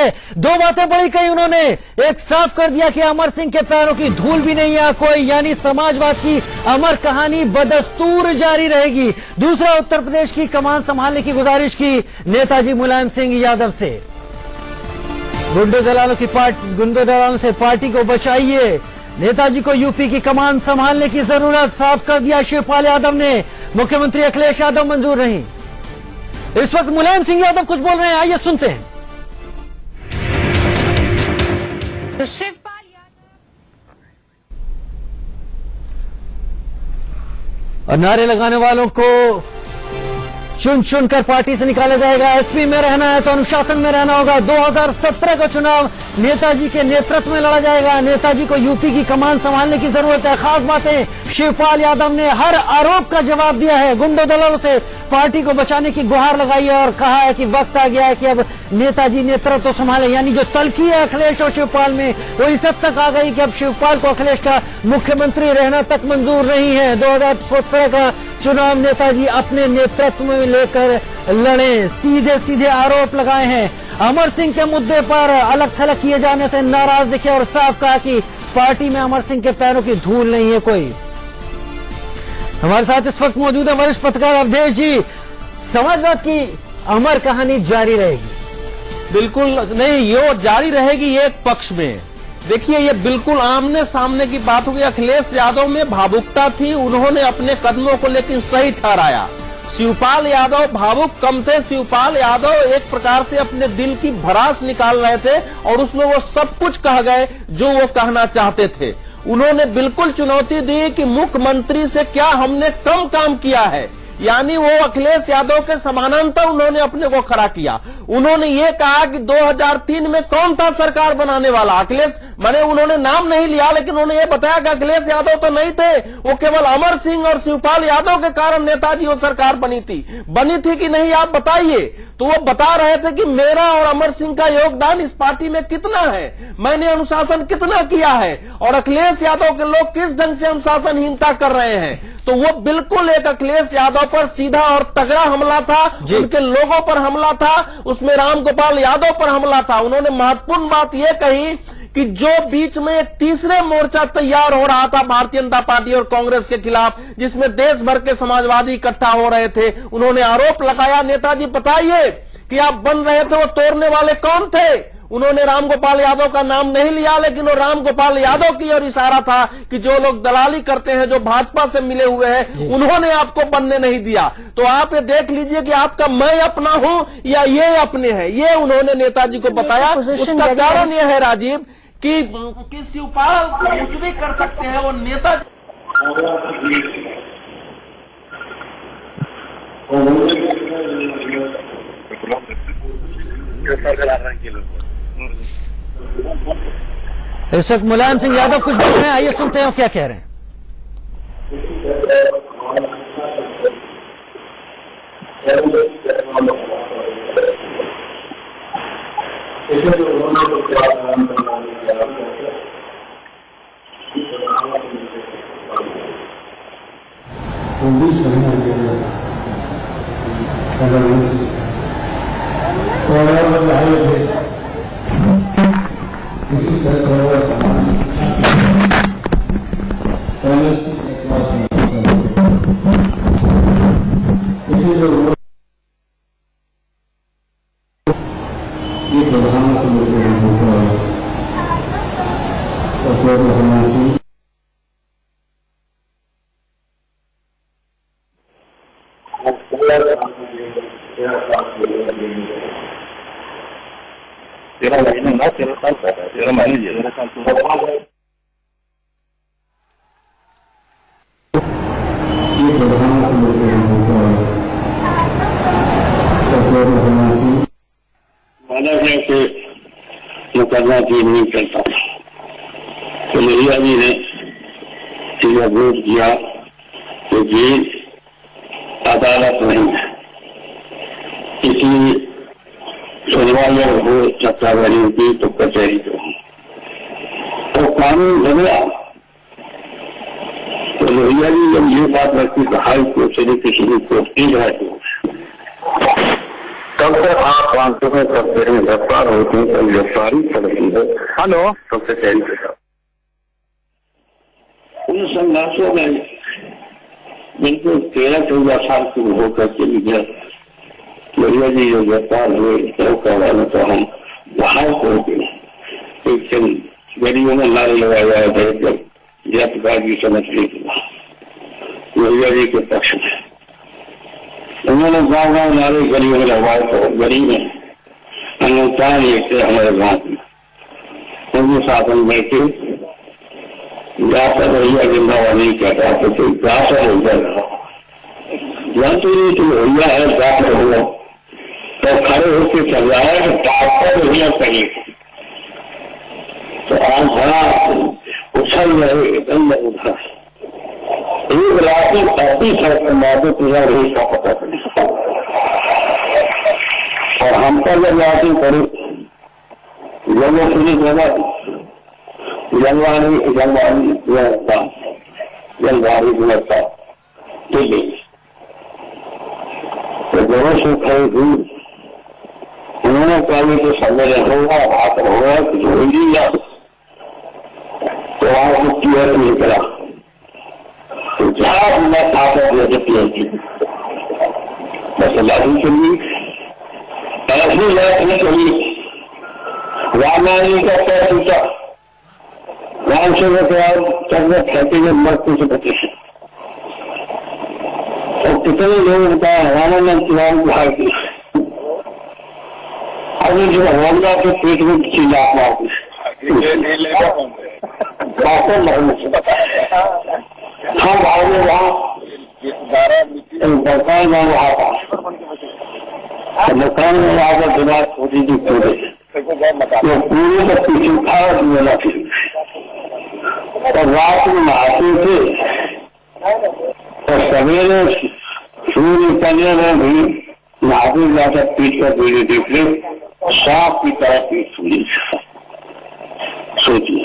है। दो बातें बड़ी कही उन्होंने। एक साफ कर दिया कि अमर सिंह के पैरों की धूल भी नहीं है कोई, यानी समाजवाद की अमर कहानी बदस्तूर जारी रहेगी। दूसरा, उत्तर प्रदेश की कमान संभालने की गुजारिश की नेताजी मुलायम सिंह यादव से। गुंडे दलालों से पार्टी को बचाइए, नेताजी को यूपी की कमान संभालने की जरूरत साफ कर दिया शिवपाल यादव ने। मुख्यमंत्री अखिलेश यादव मंजूर नहीं। इस वक्त मुलायम सिंह यादव कुछ बोल रहे हैं, आइए सुनते हैं। तो शिवपाल और नारे लगाने वालों को चुन चुन कर पार्टी से निकाला जाएगा। एसपी में रहना है तो अनुशासन में रहना होगा। 2017 का चुनाव नेताजी के नेतृत्व में लड़ा जाएगा। नेताजी को यूपी की कमान संभालने की जरूरत है। खास बातें शिवपाल यादव ने हर आरोप का जवाब दिया है। गुंडों दलालों से पार्टी को बचाने की गुहार लगाई है और कहा है कि वक्त आ गया है कि अब नेताजी नेतृत्व तो संभाले। यानी जो तल्खी है अखिलेश और शिवपाल में वो इस हद तक आ गई कि अब शिवपाल को अखिलेश का मुख्यमंत्री रहना तक मंजूर नहीं है। 2017 का चुनाव नेताजी अपने नेतृत्व में लेकर लड़े। सीधे सीधे आरोप लगाए हैं। अमर सिंह के मुद्दे पर अलग थलग किए जाने से नाराज दिखे और साफ कहा कि पार्टी में अमर सिंह के पैरों की धूल नहीं है कोई। हमारे साथ इस वक्त मौजूद है वरिष्ठ पत्रकार अवधेश जी। समाजवाद की अमर कहानी जारी रहेगी? बिल्कुल नहीं, ये जारी रहेगी एक पक्ष में। देखिए, ये बिल्कुल आमने सामने की बात होगी। अखिलेश यादव में भावुकता थी, उन्होंने अपने कदमों को लेकिन सही ठहराया। शिवपाल यादव भावुक कम थे। शिवपाल यादव एक प्रकार से अपने दिल की भड़ास निकाल रहे थे और उसमें वो सब कुछ कह गए जो वो कहना चाहते थे। उन्होंने बिल्कुल चुनौती दी कि मुख्यमंत्री से क्या हमने कम काम किया है, यानी वो अखिलेश यादव के समानांतर उन्होंने अपने को खड़ा किया। उन्होंने ये कहा कि 2003 में कौन था सरकार बनाने वाला। अखिलेश माने उन्होंने नाम नहीं लिया, लेकिन उन्होंने ये बताया कि अखिलेश यादव तो नहीं थे, वो केवल अमर सिंह और शिवपाल यादव के कारण नेताजी वो सरकार बनी थी कि नहीं, आप बताइए। तो वो बता रहे थे कि मेरा और अमर सिंह का योगदान इस पार्टी में कितना है, मैंने अनुशासन कितना किया है और अखिलेश यादव के लोग किस ढंग से अनुशासनहीनता कर रहे हैं। तो वो बिल्कुल एक अखिलेश यादव पर सीधा और तगड़ा हमला था, उनके लोगों पर हमला था, उसमें रामगोपाल यादव पर हमला था। उन्होंने महत्वपूर्ण बात यह कही कि जो बीच में एक तीसरे मोर्चा तैयार हो रहा था भारतीय जनता पार्टी और कांग्रेस के खिलाफ, जिसमें देश भर के समाजवादी इकट्ठा हो रहे थे, उन्होंने आरोप लगाया, नेताजी बताइए कि आप बन रहे थे, वो तोड़ने वाले कौन थे। उन्होंने रामगोपाल यादव का नाम नहीं लिया, लेकिन वो रामगोपाल यादव की ओर इशारा था कि जो लोग दलाली करते हैं, जो भाजपा से मिले हुए हैं, उन्होंने आपको बनने नहीं दिया। तो आप ये देख लीजिए कि आपका मैं अपना हूं या ये अपने हैं, ये उन्होंने नेताजी को बताया। उसका कारण यह है राजीव कि शिवपाल कुछ भी कर सकते हैं, वो नेता इस वक्त मुलायम सिंह यादव कुछ बोल रहे हैं, आइए सुनते हैं क्या कह रहे हैं। मुकदमा जी नहीं चलता था, तो लोहिया जी ने विरोध किया कि जी अदालत नहीं है, इसलिए सुनवाई हो सत्तावादियों की तो कचहरी तो तो कानून झगड़ा। तो लोहिया जी जब ये बात रखी तो हाई कोर्ट से किसी भी कोर्ट की जाए तब अगर आप आंसू में सबसे गिरफ्तार होती हैं तो गिरफ्तारी पड़ती है। हेलो, सबसे पहले उन संघर्षों में बिल्कुल 13-14 साल की होकर चली गए। लोहिया जी जो गिरफ्तार हुए वालों को हम बाहर होते एक दिन गरीबों में नारे लगाया गया गिरफ्तारी समझ ली लोहिया जी के पक्ष में। उन्होंने गाँव गाँव नारे गरीबों में लगवाए तो गरीब है अनुसार लेते हमारे गाँव में उनके साथ में बैठे जाकर भैया जिंदाबाद नहीं कहता तो कोई जाकर हो जाएगा जानते नहीं तो भैया है जाकर हुआ तो खड़े होकर चल रहा है तो जाकर भैया चाहिए तो आज बड़ा उछल रहे अंदर उठा 1,38,000 माधो पूरा रही का पता चला और हम पर जब बातें करें लोगों पूरी जगह जलवानी गुणवत्ता दिल्ली तो दोनों से खड़ी हुई उन्होंने कहा कि समय होगा आकर होगा जो लिया तो वहां को क्लियर नहीं करा तो जहां मैं खाकर पीएचडी बस लागू चली ऐसी लाइफ नहीं चली रामायणी का क्या सोचा राम से चंद्र खेती में मृत्यु से बचे और कितने लोग बताया रामानंद राम बिहार की अभी जो हमला के पेट में चिल्ला मार हम भागे वहां मकान में रहा था मकान में आकर दिमाग छोटी थी पूरे तो पूरे का पीछे उठा दिया थी और रात में नहाते थे और सवेरे सूर्य निकलने में भी नहाते जाकर पीठ कर धीरे देखते सांप की तरह पीठ सुनी सोचिए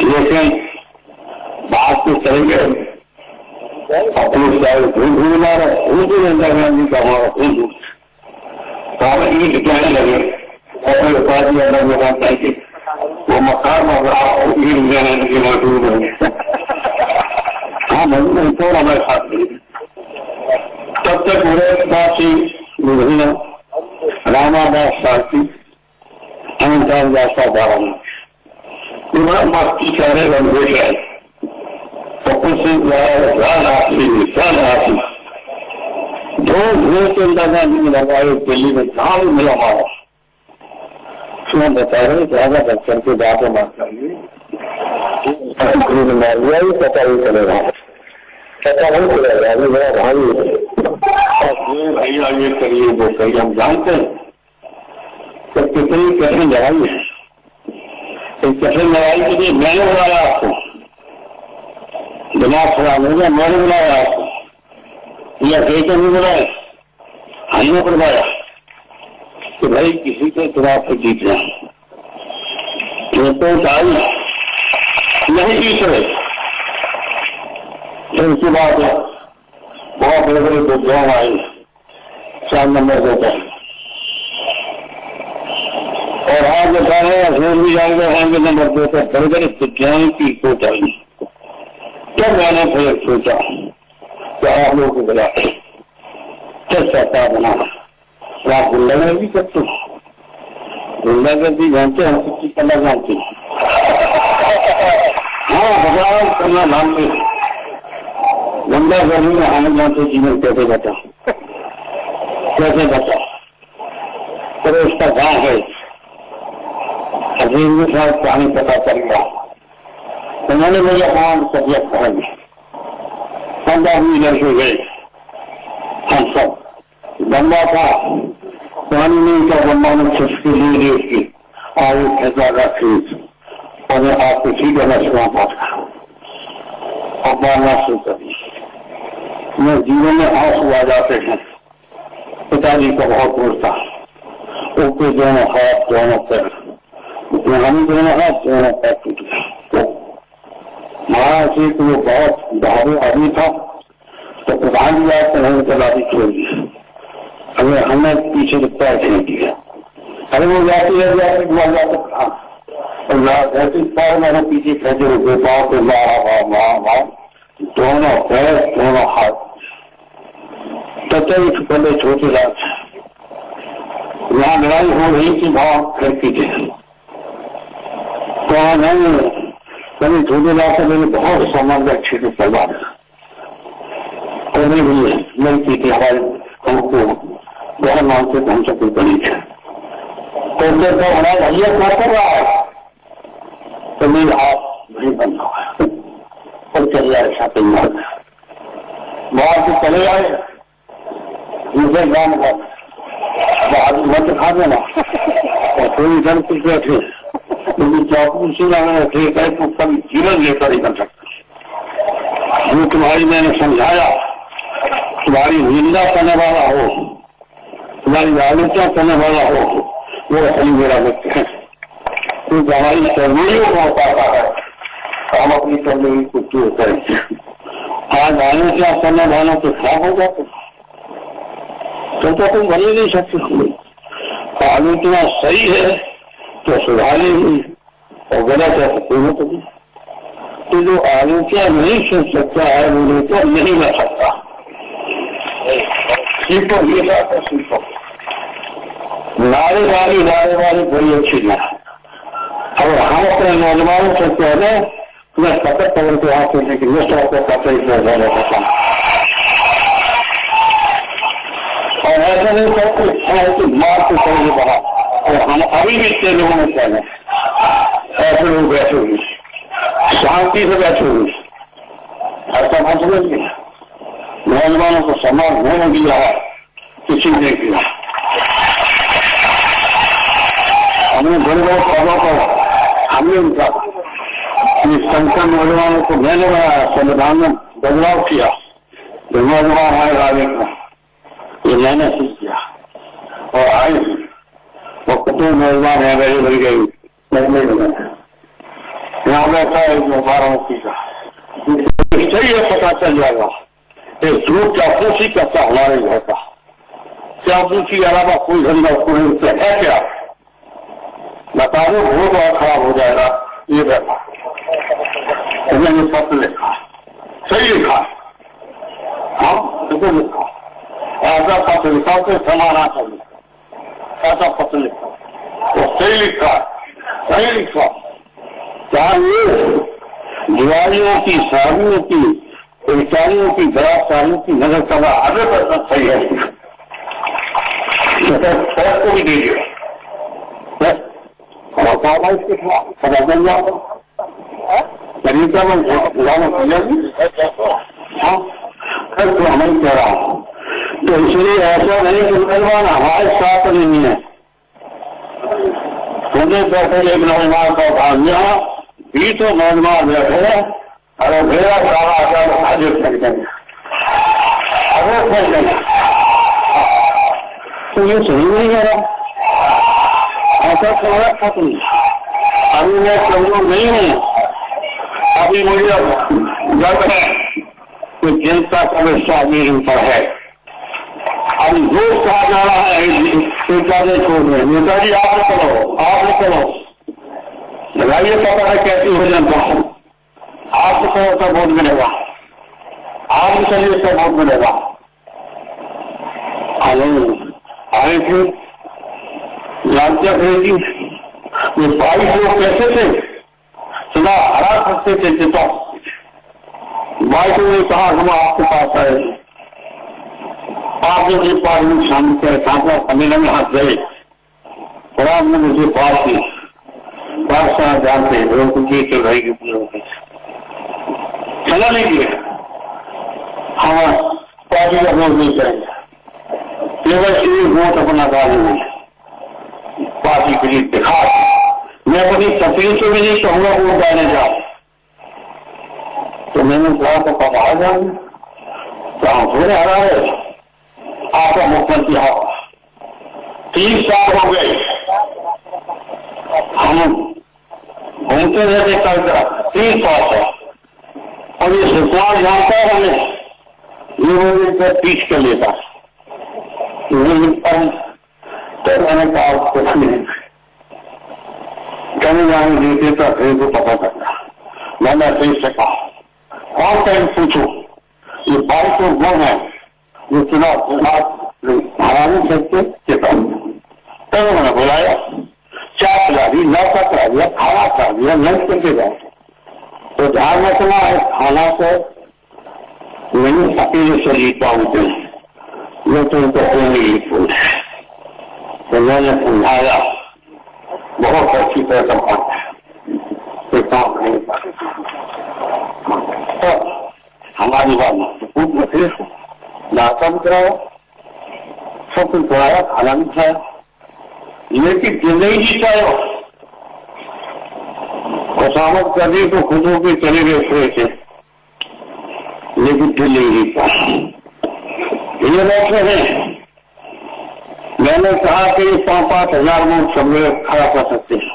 लेकिन बात तो चल गए अपने चाहे भूल भूल मारा उनकी इंदिरा गांधी का हमारा भूल ईट कहने लगे और उपाधि अलग लगाता है कि वो मकान की मौजूद है हाँ मैं थोड़ा हमारे साथ तब तक मेरे बासी विभिन्न रामादास साथी अमिताभ दासा बारा में मस्ती चेहरे रंगे गए तो कुछ दो घूर के इंदिरा गांधी में लगाए दिल्ली में जहां भी मिला हमारा मैं बता रहे ज्यादा बच्चन की बातें बात करिए पता ही चलेगा पता नहीं चलेगा अभी मेरा भाई भैया ये करिए वो करिए हम जानते हैं तो कितनी कठिन लड़ाई है इस कठिन लड़ाई के लिए मैंने बुलाया आपको दिमाग खराब हो गया मैंने बुलाया आपको या बेटे ने बुलाया हमने बुलवाया कि भाई किसी के चुनाव से जीत जाए तो आई नहीं जीत रहे तो उसके बाद बहुत बड़े बड़े विद्वान आए 4 नंबर देता है और आज बता रहे अशोक भी जाएंगे आएंगे नंबर देता है बड़े बड़े विज्ञान की सोच आई तब मैंने फिर सोचा कि आप लोग को बुला चर्चा बनाना आप गुंडागर्दी करते हो गुंडागर्दी जानते हैं किसी करना जानते हाँ बदलाव करना जानते गुंडागर्दी में हमें जानते जीवन कैसे बचा फिर उसका गाँव है अजीब के साथ कहानी पता चलेगा उन्होंने मुझे वहां सब्जेक्ट पढ़ाई 15 लड़के गए हम सब बंदा था पानी नहीं का बंदा ने चुस्की ले ली उसकी आयु फैसला फीस और मैं आपको ठीक है सुना पाता और मारना शुरू कर मैं जीवन में आंसू आ जाते हैं पिताजी का बहुत दूर था ऊपर दोनों हाथ दोनों पैर हम दोनों हाथ दोनों पैर टूट गए महाराज जी को वो बहुत बहादुर आदमी था तो प्रधान जी आपको नहीं चला दी छोड़ दी हमें हमने पीछे से पैर खींच दिया। अरे वो जाती है जैसे पैर मैंने पीछे खेचे रुके, पाँव पे मारा, दोनों पैर दोनों हाथ तथा पहले छोटे रात यहाँ लड़ाई हो रही थी, भाव फेंकी थी। तो नहीं कभी छोटे रात से मेरे बहुत संबंध अच्छे से चलवा भी लड़की थी हमारे, हमको बहुत नाम से हम सब बड़ी थे। तो हमारा भैया क्या कर रहा है, तो मेरे हाथ नहीं बन रहा है और चले जाए छाते मार बाहर से चले आए मुझे गांव का बाहर मत खा देना और कोई इधर कुछ बैठे क्योंकि चौकी से ठीक है तो कभी जीवन लेकर ही कर सकते। जो तुम्हारी मैंने समझाया, तुम्हारी निंदा करने वाला हो, तुम्हारी आलोचना करने वाला हो, वो सही मेरा व्यक्ति है। तो हमारी सर्वों को पाता है, हम अपनी सर्वों को दूर करेंगे। आज आलोचना करने वालों के खराब हो जाते तो तुम बन ही नहीं सकते। आलोचना सही है तो सुधारेगी और गलत है तो पूर्ण होगी। तो जो आलोचना नहीं सुन सकता है वो तो नहीं रह सकता। सीखो ये बात है, सीखो। नारे वाली बड़ी अच्छी ना। अब हम अपने नौजवानों से कह रहे मैं सतत पकड़ के हाथ करने की निष्ठा को पता ही करता और ऐसा नहीं करते कि मार को करेंगे बड़ा। और हम अभी भी इतने लोगों में कह रहे ऐसे लोग बैठे हुए शांति से बैठे हुए ऐसा मत समझिए। नौजवानों को सम्मान नहीं दिया है, किसी ने किया। हमने बड़े बड़े पदों पर हमने उनका संख्या नौजवानों को मैंने बनाया, संविधान में बदलाव किया। जो नौजवान आए राजे का ये मैंने सीख किया और आए वो कितने नौजवान है मेरे बड़ी गई यहाँ बैठा है 12 का सही है, पता चल जाएगा। एक झूठ चापूसी करता हमारे घर का, चापूसी के अलावा कोई धंधा कोई है क्या बता दो, वो बहुत खराब हो जाएगा। ये बैठा मैंने पत्र लिखा, सही लिखा, हाँ बिल्कुल लिखा, ऐसा पत्र लिखा तो समाना चाहिए, ऐसा पत्र लिखा तो सही लिखा, सही लिखा। चाहे दिवालियों की, शादियों की, बेचारियों की, गिरफ्तारियों की नजर करना 100% सही है। को भी दे दिया इसके खिलाफ पता चल जाएगा तरीका में तो हमें कह रहा हूं। तो इसलिए ऐसा नहीं कि मुसलमान हमारे साथ नहीं है। मुझे बैठे एक नौजवान का उठान यहाँ 20 नौजवान बैठे अरे मेरा सारा आकर हाजिर कर देंगे, अगर कर देंगे तो ये सही नहीं है। ऐसा तुम्हारा खत्म अभी मैं कमजोर नहीं हूँ, अभी मुझे जब है कि जनता का विश्वास मेरे ऊपर है। अब जो कहा जा रहा है नेताजी छोड़ रहे, नेताजी आप निकलो लगाइए, पता है कैसी हो जनता, आपको कौन सा वोट मिलेगा, आप निकलिए तो वोट मिलेगा। आए थे जानते रहेगी ये 22 लोग कैसे थे, सदा हरा सकते थे चिता। 22 ने कहा हम आपके पास आए, आपने मुझे पार्लियामेंट शामिल किया, सांसद सम्मेलन में हाथ गए और आपने मुझे बात की। बादशाह जानते हैं लोगों को ये चल रहेगी चला नहीं दिया, हम पार्टी का वोट नहीं करेंगे, केवल एक वोट अपना डालेंगे पार्टी के लिए दिखा। मैं अपनी तकलीफ से भी नहीं कहूंगा वोट डालने जाओ। तो मैंने कहा तो कब आ जाएंगे, तो हम थोड़े हरा है आपका मुख्यमंत्री हो। 3 साल हो गए हम घूमते रहते कल 3 साल से, और ये सरकार जानता है हमें ये वो पीछ कर लेता नहीं पर तो मैंने कहा कुछ नहीं, कहीं जाने देते तो फिर को पता करना। मैंने फिर से कहा और टाइम पूछो, ये बात तो वो है जो चुनाव हरा नहीं सकते। तो मैंने बुलाया, चाय पिला दी, नाश्ता करा दिया, खाना खा दिया, लंच करके गए। तो ध्यान रखना है, खाना को नहीं अकेले से जीत पाऊंगे, ये तो उनको नहीं फूल है। तो मैंने समझाया बहुत अच्छी तरह का बात है, कोई काम नहीं पाता। तो हमारी बात महत्वपूर्ण फिर नाश्ता भी कराया, सब कुछ कराया, खाना भी खाया, लेकिन जो नहीं जीता है खुशामद करने को खुद होकर चले गए थोड़े से, लेकिन दिल नहीं जीता। ये बैठे हैं, मैंने कहा कि 5-5 हजार वोट सब लोग खड़ा कर सकते हैं।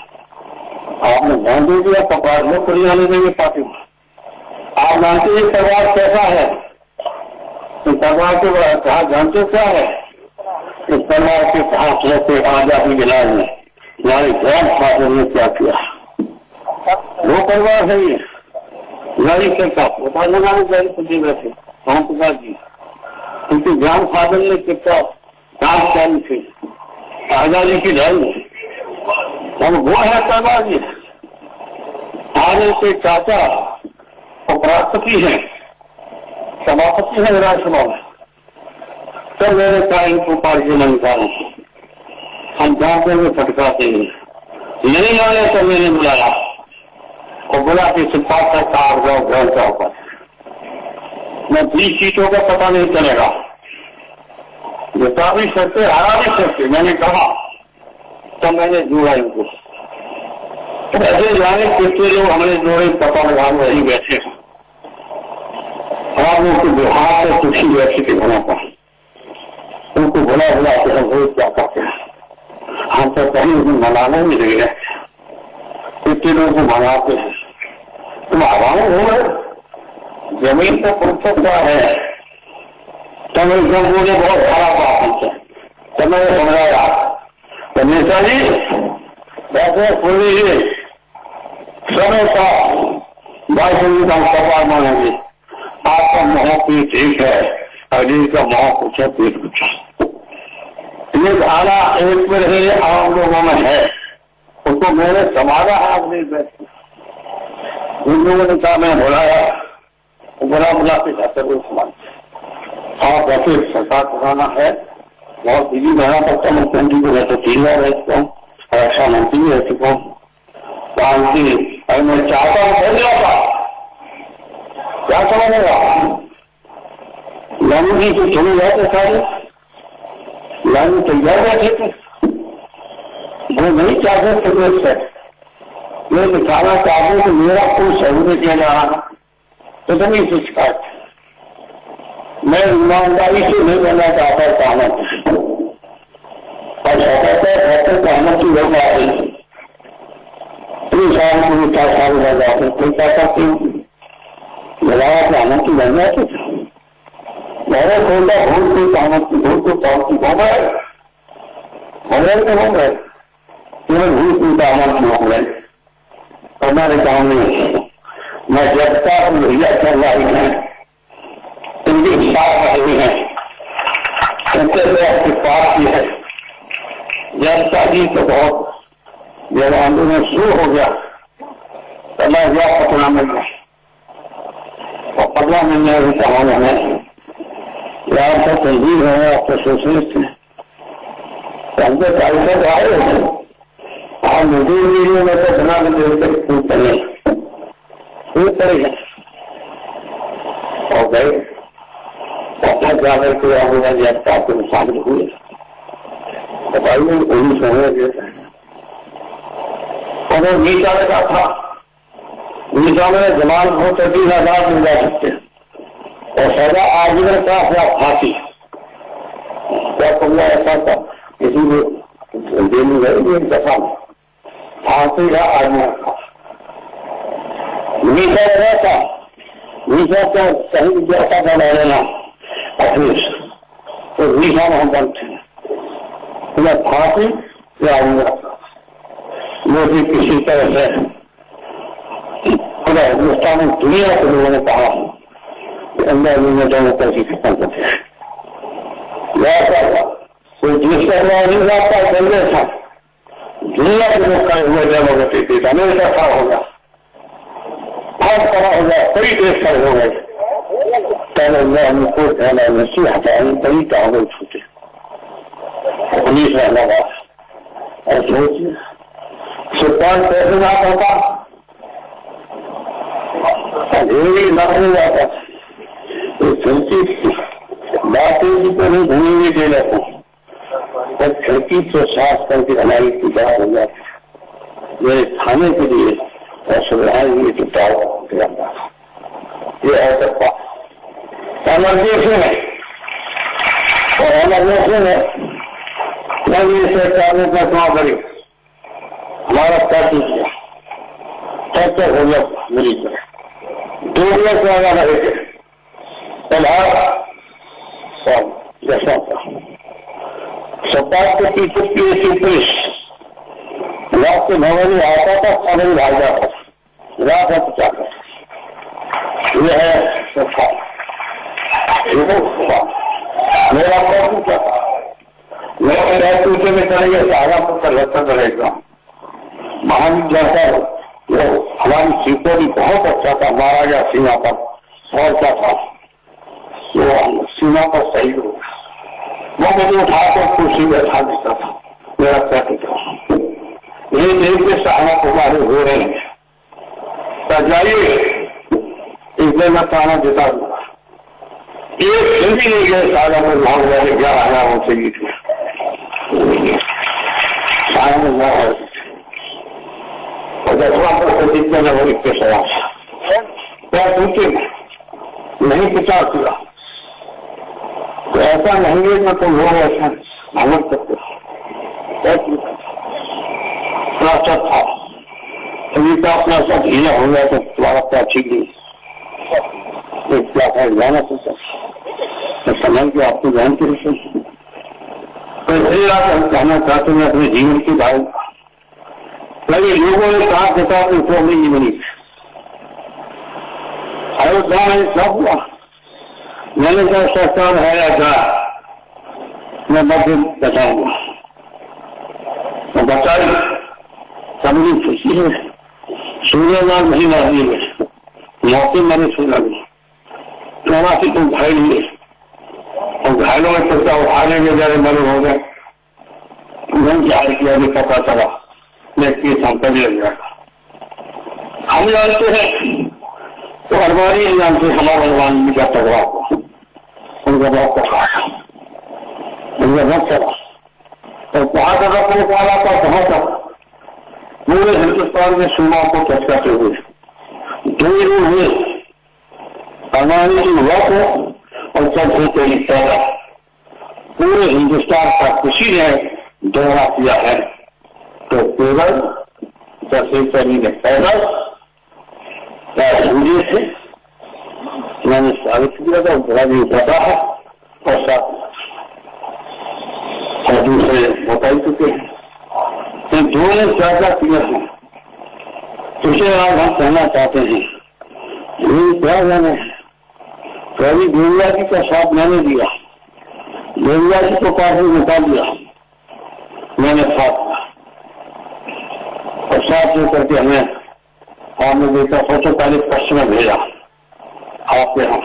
आपने ध्यान दे दिया, पकड़ लो करियाने देंगे पार्टी में। आप जानते हैं परिवार कैसा है, तो परिवार के कहा जानते क्या है, तो परिवार के कहा से आजादी दिलाए में हमारे ग्रैंड फादर ने क्या किया, वो परिवार है ये। गाड़ी से का पता लगाने गाड़ी से दे रहे थे हम पिताजी, उनके ग्रैंड फादर ने कितना काम चालू थे आजादी की लड़ाई में, हम वो है परिवार जी। आज उनके चाचा उपराष्ट्रपति हैं, सभापति है राज्यसभा में। तो मेरे कहा इनको पार्टी में निकालो, हम जानते हुए फटकाते हैं, नहीं आने तो मैंने बुलाया और बोला कि सिपाही का कार जाओ घर जाओ पर मैं 20 सीटों का पता नहीं चलेगा, जिता भी सकते हरा भी सकते। मैंने कहा तो मैंने जोड़ा इनको, तो ऐसे जाने कितने लोग हमने जोड़े पता लगाने वही बैठे हैं। हम उनको बिहार से खुशी बैठे थे वहां पर, उनको बोला बोला कि हम रोज क्या करते हैं, हम तो कहीं मनाने नहीं दे रहे, कितने लोगों को मनाते हैं। तुम आराम हो गए, जमीन तो पुरुषता है, तो मेरे जम्मू ने बहुत खराब बात है। तो मैंने समझाया तो नेताजी वैसे खोलिए समय का वायुदेवी का सवाल मानेंगे, आपका मोह पीठ ठीक है, अजीत का मोह पूछा पीठ पूछा। ये धारा एक में रहे आम लोगों में है, उसको मैंने संभाला है अपने बैठ। उन लोगों ने कहा मैं बुलाया, बुला बुला के जाते हुए समान आप वैसे सरकार चलाना है, बहुत बिजी रहना पड़ता है। मुख्यमंत्री को वैसे 3 बार रह चुका हूँ, रक्षा मंत्री भी रह चुका हूँ, अगर मैं चाहता हूँ कर दिया था क्या समझेगा। लालू जी को चले जाते सारे, लालू तैयार बैठे थे, वो नहीं चाहते प्रदेश से, ये दिखाना चाहते कि मेरा कोई सहूलियत किया जा रहा, तो नहीं शिकायत। मैं ईमानदारी से नहीं बनना चाहता सहमत, और सहमत की लोग आ रही 3 साल को 4 साल लग जाते, कोई क्या करती लगाया सहमति बन जाती। मैंने खोला भूल को सहमति, भूल को पावती हो गए, तो हो गए, भूल को सहमति हो गए। हमारे गाँव में मैं जब तक भैया चल रही है, इनकी साथ रही है, उनके आपकी पास की है। जनता जी तो बहुत जब आंदोलन शुरू हो गया तो मैं गया पटना में गया, और पटना में मैं कहा मैंने यार तो तंजीम है, आप तो सोशलिस्ट हैं, हमको कार्यक्रम आए और मुझे में तो बना के खूब चले खूब पड़ेगा और गए अपना जाकर के आंदोलन जनता के शामिल हुए। बताइए पुलिस समय और नीचा लगा था, नीचा में जमान हो तो 20,000 मिल जा सकते और सजा आजीवन का या फांसी। क्या तुमने ऐसा था किसी को देनी गई एक दफा फांसी का आजीवन का नीचा लगा था, नीचा तो सही जैसा बना लेना ऑफिस, तो नीचा में हम बनते हैं। मैं फांसी या मोदी किसी तरह से पूरा हिंदुस्तान में दुनिया के लोगों ने कहा कि अंदर में डेमोक्रेसी खत्म करते हैं। कोई दूसरा नहीं जाता जल्दी था दुनिया के लोग कहे हुए डेमोक्रेसी थी अमेरिका का होगा भारत करा होगा कई देश का हो गए पहले हमको कहना नसी हटाने कई का हो गए छूटे पुलिस रहना था और सोचिए सुप्रीम कैसे ना होता अंधेरी ना हो जाता तो खिड़की बातें जी को नहीं घूमेंगे दे लेता और खिड़की से साफ करके हमारी की बात हो जाती मेरे खाने के लिए और सुविधाएं की टावर ये है सकता एमरजेंसी में और एमरजेंसी में नई सरकार ने घोषणा करी हमारा क्या किया तब तक हो गया मेरी तरह 2 मिनट ज्यादा रहेंगे जैसा सरकार के पीछे पीएससी पुलिस रात के 9 बजे आता था 7 बजे भाग जाता रात है पचाकर यह है सरकार मेरा प्रश्न क्या था मेरे टूटे में करेंगे सारा परिवर्तन रहेगा महाविद्यालय वो हमारी सीटों भी बहुत अच्छा था महाराजा सीमा पर और क्या था वो सीमा पर सही होगा वो मुझे उठाकर कुर्सी में बैठा देता था मेरा कहते था ये देश के सहारा तुम्हारे हो रहे हैं तो जाइए एक दिन मैं खाना देता दूंगा एक दिन भी नहीं गए सारा में भाग गए 11,000 से गीत में सारा में बहुत और 10वां जितने में वो इतने सवाल क्या पूछे नहीं 50 हुआ तो ऐसा नहीं है कि तुम लोग ऐसा समझ सकते सब था अभी तो अपना सब ढीला हो गया तो तुम्हारा क्या ठीक नहीं क्या था जाना सकता तो समझ के आपको जान के रखे तो इसलिए आप हम कहना चाहते हैं अपने जीवन की बात लगे लोगों ने कहा देता कि तो नहीं बनी अयोध्या में सब हुआ मैंने कहा सरकार है या क्या मैं मध्य बताऊंगा तो बताई सबकी खुशी है सूर्यमान नहीं मारनी है मौके मैंने सुना नहीं 84 को घायल हुए और घायलों में चलता उठाने के जरा मरे हो गए नहीं जाहिर किया भी पता चला मैं केस हम कर लिया हम जानते हैं तो अरबानी नहीं जानते हमारे भगवान जी का तगड़ा को उनका बहुत पकड़ा उनका बहुत चला तो कहा तक अपने पाला था कहाँ तक पूरे हिंदुस्तान में सीमा को चर्चाते हुए 2 दिन हुए अरबानी जी हुआ को और सबसे पहली पैदा पूरे हिंदुस्तान का किसी ने दौरा किया है तो केवल सबसे पहली ने पैदल सूर्य से मैंने स्वागत किया था बड़ा भी उठाता है और साथ और दूसरे बता चुके हैं तो दोनों चर्चा किया है उसे आज हम कहना चाहते हैं क्या जाने कभी देविया जी का साथ मैंने दिया देविया जी को पास में बता दिया मैंने साथ और साथ में करके हमें आपने देखा सबसे पहले पश्चिम में भेजा आपके यहाँ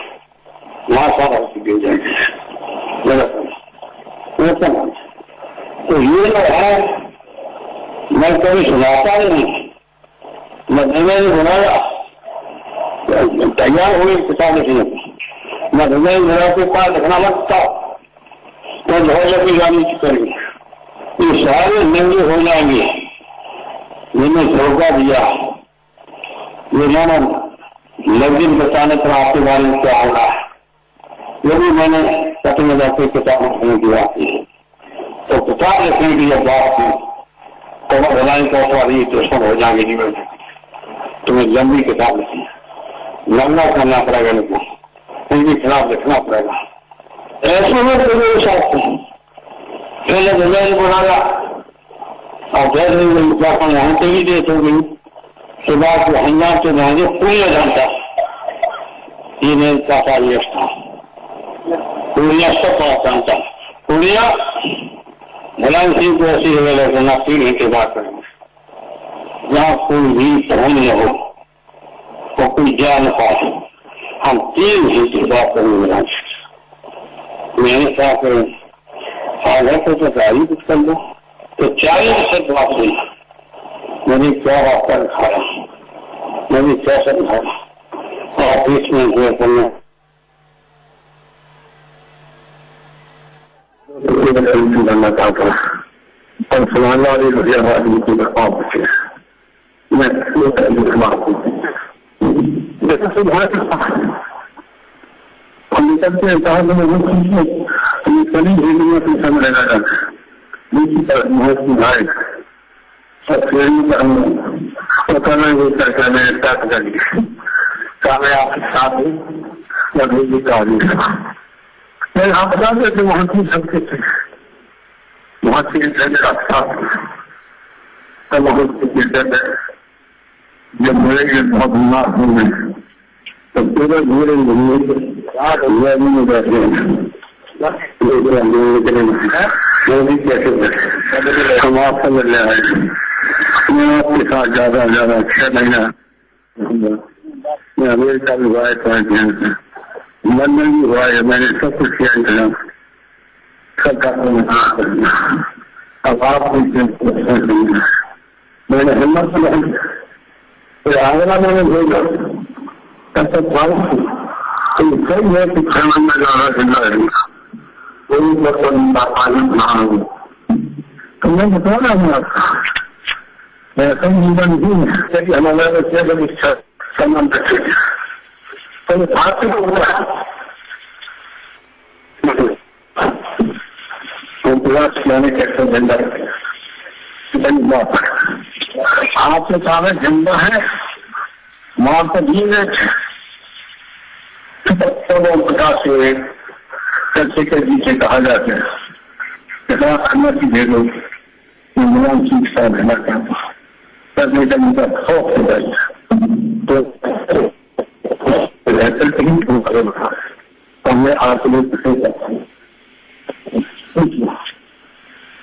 वहां सारा भेज जाएंगे तो ये तो है मैं कभी सुनाता ही नहीं मैं धर्मे ने बनाया तैयार हुई किताब लिखने मैं धर्मे मेरा के पास लिखना मत था तो ढोल की गानी करेंगे ये सारे नंगे हो जाएंगे मैंने धोखा दिया ये मैंने लफ्जिन बताने पर आपके बारे में क्या हो रहा है ये भी मैंने कटने जाते किताब लिखने की बात की तो किताब लिखने की जब बात की तो मैं बनाने का सवाल तो सब हो जाएंगे जीवन में तुम्हें लंबी किताब लिखी लंबा करना पड़ेगा इनको उनके खिलाफ लिखना पड़ेगा ऐसे में तो मेरे साथ पहले जगह बनाया और जैसे मुख्यापन वहां से ही डेट हो गई। सुबह को हंगाम से महंगे पूरे घंटा ये मेरे पास आइए था पूर्णिया सब पास था। पूर्णिया मुलायम सिंह को ऐसी जगह करना 3 घंटे बात करेंगे जहाँ कोई भी पहुंच न हो तो कोई जा न पाए। हम 3 घंटे बात करेंगे मुलायम सिंह। मैंने क्या करें आधा तो गाड़ी कुछ कर लो तो 40% बात हुई। मैंने क्या रास्ता दिखाया, मैंने क्या समझाया ऑफिस में जो करना करना चाहता और फलाना वाली आदमी की ऑफिस मैं जैसे सुधार निकलते हैं कहा कली भेजने में समय लगा जाता है। दूसरी तरफ बहुत सुधार सब पता नहीं होता क्या मेरे साथ करिए क्या मैं आपके साथ हूँ या भेजी कार्य मैं आप बता देते वहां की सबके थे वहां से रास्ता तब बहुत जब मुझे बहुत बीमार हो गए तो पूरा घूरे बैठे हम आपसे मिल रहे हैं। मैं आपके साथ ज्यादा 6 महीना मैं अमेरिका भी हुआ है लंदन भी हुआ है। मैंने सब कुछ किया इंतजाम सब अब आप मैंने हिम्मत नहीं आगरा मैंने भेजा कई है कि 6 महीना ज्यादा जिंदा रहेगा कोई पानी तो मैं बता रहा हूँ आपका ऐसा जीवन नहीं हमारा सम्मान रखे तो आपसे तो हुआ मैंने कैसे झंडा आपसे सारा झंडा है वहां पर जी है 50 हुए चंद्रशेखर जी से कहा जाता है कितना अनुमति दे दो मुलायम सिंह के साथ रहना चाहता करने का मुद्दा खौफ हो जाए तो रहकर कहीं तो मैं आप लोग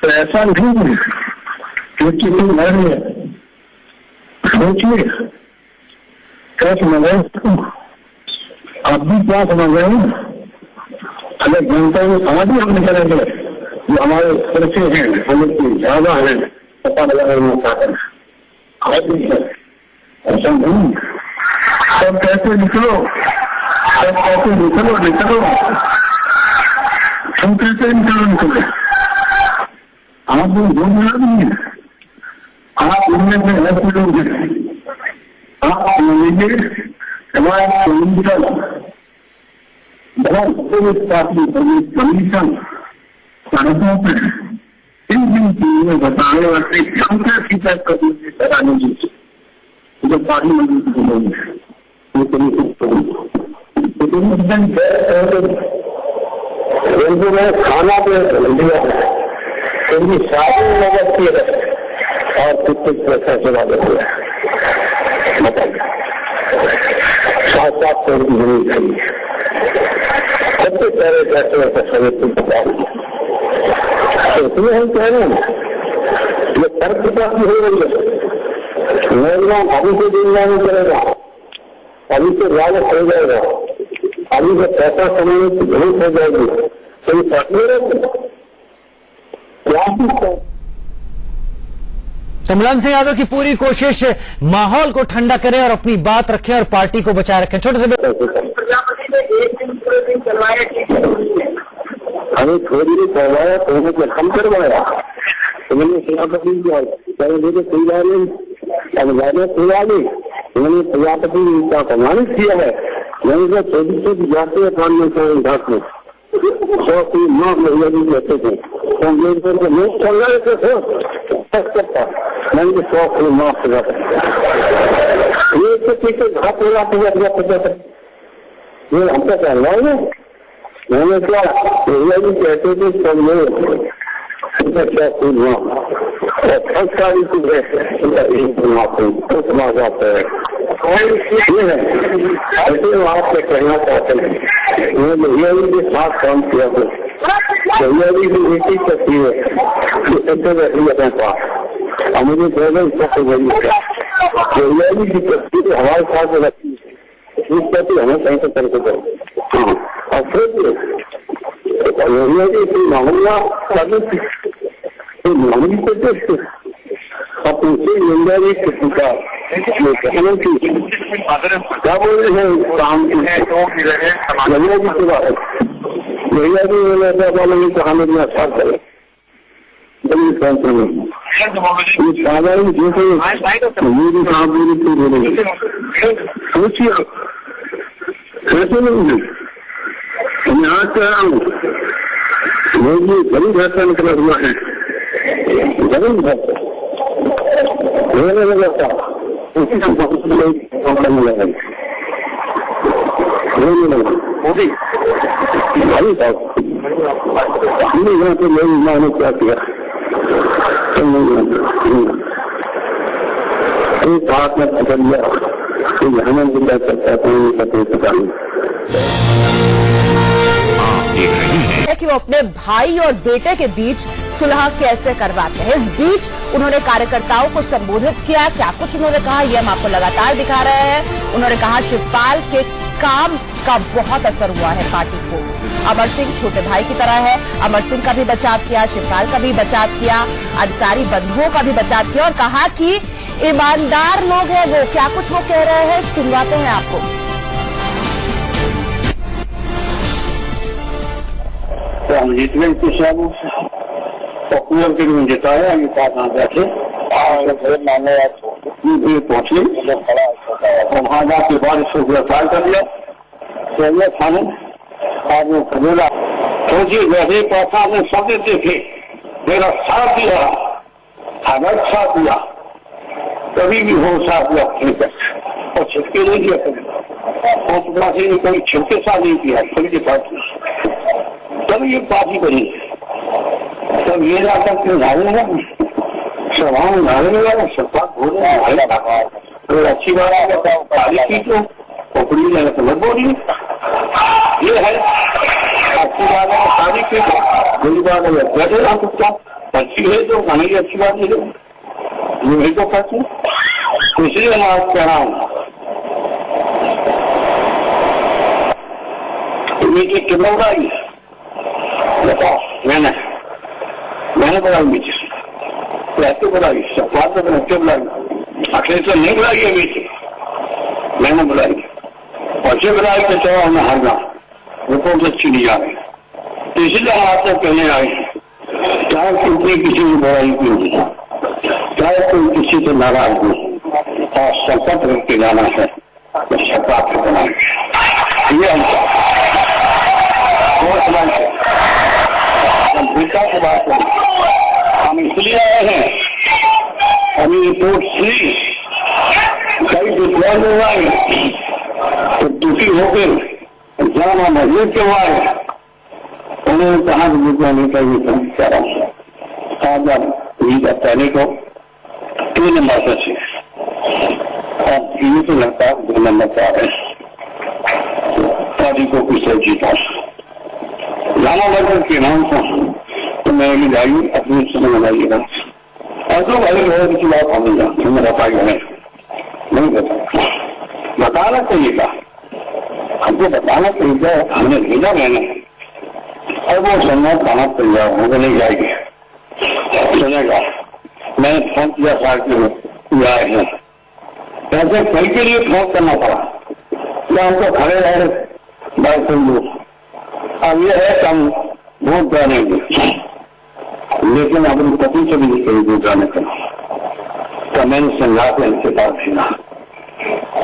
तो ऐसा नहीं है क्योंकि तुम घर में सोचिए क्या समझ रहे आप भी क्या समझ रहे हैं। अगर जनता में कहा भी हम निकलेंगे जो हमारे खर्चे हैं हमें ज्यादा है पता लगाना चाहते हैं ऐसा नहीं सब कहते निकलो सब कहते निकलो हम कहते निकलो आप लोग घूमना नहीं है आप उनमें में ऐसे लोग हैं आप लीजिए हमारे बहुत पार्टी कमीशन सड़कों पर इन चीजों बताने वाले क्षमता सीधा करने कराने की जो पार्लियामेंट के लोग हैं खाना पे दिया उनकी शादी मदद की और कितने पैसा चला देते हैं बताइए 7 करोड़ की जरूरत चाहिए सबसे पहले फैसले का समिति बताऊंगी इसलिए हम कह रहे हैं ये तर्क प्राप्त हो रही है योजना अभी से दिन नहीं करेगा अभी से लागत हो जाएगा अभी से पैसा कमाने की जरूरत हो जाएगी तो ये पार्टनर तो मुलायम सिंह यादव की पूरी कोशिश माहौल को ठंडा करें और अपनी बात रखें और पार्टी को बचाए रखें। छोटे से प्रजापति ने 1 दिन पूरे दिन चलवाया हमें थोड़ी देर करवाया तो हमें कम करवाया तो मैंने प्रजापति कोई बात नहीं अब ज्यादा कोई बात नहीं मैंने प्रजापति का प्रमाणित किया है मैंने छोटी जाते हैं काम में घाट में 100 की 9 महीने भी कहते थे तो लोग चल रहे थे मैंने 100 की 9 ये तो पीछे घाट हो जाते ये हमको चल रहा है मैंने क्या भैया जी कहते थे सब लोग का क्या फूल हुआ और संस्कारी कुछ है समाज आता है ऐसे वहां से कहना चाहते हैं भैया जी के साथ काम किया तो भैया जी की एक ही शक्ति है कि ऐसे बैठी अपने पास और मुझे भैया जी की शक्ति तो हमारे साथ रखी है इस प्रति हमें कहीं से करके दो और फिर भैया जी की मामला मामली को देखते और उनसे इंडिया जी का क्या बोल रहे हैं काम भैया जी के बारे भैया जी वाले की कहानी में अच्छा करे साधारण जैसे मेरी कहा बोली तो बोलेंगे सोचिए कैसे नहीं मैं आज कह रहा हूँ ये गरीब भाषा निकला हुआ है गरीब भाषा उसी हम बहुत करने लगे मोदी भाई साहब यहाँ पे मेरी माँ ने क्या किया एक हाथ में पकड़ लिया तो हमें जिला करता है कि वो अपने भाई और बेटे के बीच सुलह कैसे करवाते हैं। इस बीच उन्होंने कार्यकर्ताओं को संबोधित किया, क्या कुछ उन्होंने कहा ये हम आपको लगातार दिखा रहे हैं। उन्होंने कहा शिवपाल के काम का बहुत असर हुआ है पार्टी को। अमर सिंह छोटे भाई की तरह है, अमर सिंह का भी बचाव किया, शिवपाल का भी बचाव किया, अंसारी बंधुओं का भी बचाव किया और कहा कि ईमानदार लोग हैं वो। क्या कुछ वो कह रहे हैं सुनवाते हैं आपको। हम जीतने कुछ पॉपुलर के लिए जिताया ये पास आ जाते पहुंचे वहां जाके बाद इसको गिरफ्तार कर लिया थाने आज वो खदेला सोचिए जैसे पैसा में सब देखे मेरा साथ दिया अगर साथ दिया कभी भी हो साथ दिया और छिटके नहीं दिया कभी कोई छिटके साथ नहीं किया सभी के साथ तब ये पार्टी बनी तब ये जाकर के झाड़ेगा सभा में झाड़ेगा सत्ता बोले तो अच्छी बात है तारीख की तो पकड़ी जाए तो मत बोलिए ये है अच्छी बात है तारीख की तो बुरी बात है बैठे रहा सकता अच्छी है तो खाने की अच्छी बात है ये नहीं तो कहती इसलिए मैं आज कह रहा हूँ मीटिंग कितना उड़ाई बताओ मैंने बुलाई मीटिंग कैसे बुलाई सरकार तो क्यों बुलाई अखिलेश तो नहीं बुलाई है मीटिंग मैंने बुलाई और जब बुलाई तो चलो हमें हारना रिपोर्ट अच्छी नहीं आ रही तो इसीलिए हम आपसे कहने आए चाहे कोई किसी की बुराई क्यों नहीं चाहे कोई किसी से नाराज हो और संकट रख के जाना है तो सरकार से बनाए ये हम गंभीरता से बात करें हम इसलिए आए हैं अभी रिपोर्ट ली कई विद्वान लोग आए तो दुखी होकर जाना मजबूर क्यों आए उन्होंने कहा कि विद्वान नेता ये समझा रहा हूँ आज पहले को 2 नंबर से और ये तो लगता है 2 नंबर पर आ रहे पार्टी को कुछ जीता लाना लगभग के नाम को तो मैं भी जाइए अपनी समय लगाइएगा और जो भाई लोगों की बात हमें जानते हैं बताइए नहीं बताना चाहिए था हमको बताना चाहिए था हमने भेजा मैंने और वो संवाद खाना तैयार हो नहीं जाएगी सुनेगा मैंने फोन किया साल के आए हैं ऐसे कई के लिए फोन करना पड़ा या हमको खड़े रहे बात सुन लो अब ये है हम वोट डालेंगे लेकिन अपने पति से भी नहीं कहीं वोट डालने का तो मैंने समझा के इनके पास भेजा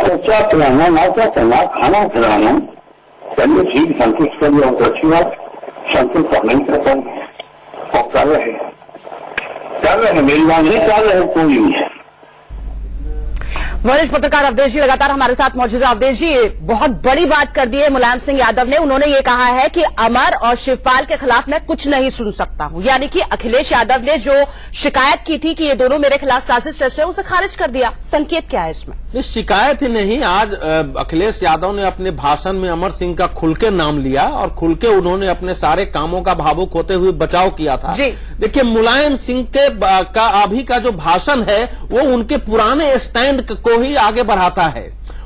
तो क्या खिलाना ना क्या करना खाना खिलाना चलिए ठीक संतुष्ट कर लिया हमको अच्छी बात संतुष्ट करना ही करता और कर रहे हैं मेरी बात नहीं कर रहे कोई नहीं है वरिष्ठ पत्रकार अवधेश जी लगातार हमारे साथ मौजूद है। अवधेश जी, बहुत बड़ी बात कर दी है मुलायम सिंह यादव ने। उन्होंने ये कहा है कि अमर और शिवपाल के खिलाफ मैं कुछ नहीं सुन सकता हूं, यानी कि अखिलेश यादव ने जो शिकायत की थी कि ये दोनों मेरे खिलाफ साजिश रच रहे हैं, उसे खारिज कर दिया। संकेत क्या है इसमें? ये शिकायत ही नहीं, आज अखिलेश यादव ने अपने भाषण में अमर सिंह का खुल के नाम लिया और खुल के उन्होंने अपने सारे कामों का भावुक होते हुए बचाव किया था। जी। देखिए, मुलायम सिंह का अभी का जो भाषण है वो उनके पुराने स्टैंड को ही आगे बढ़ाता है।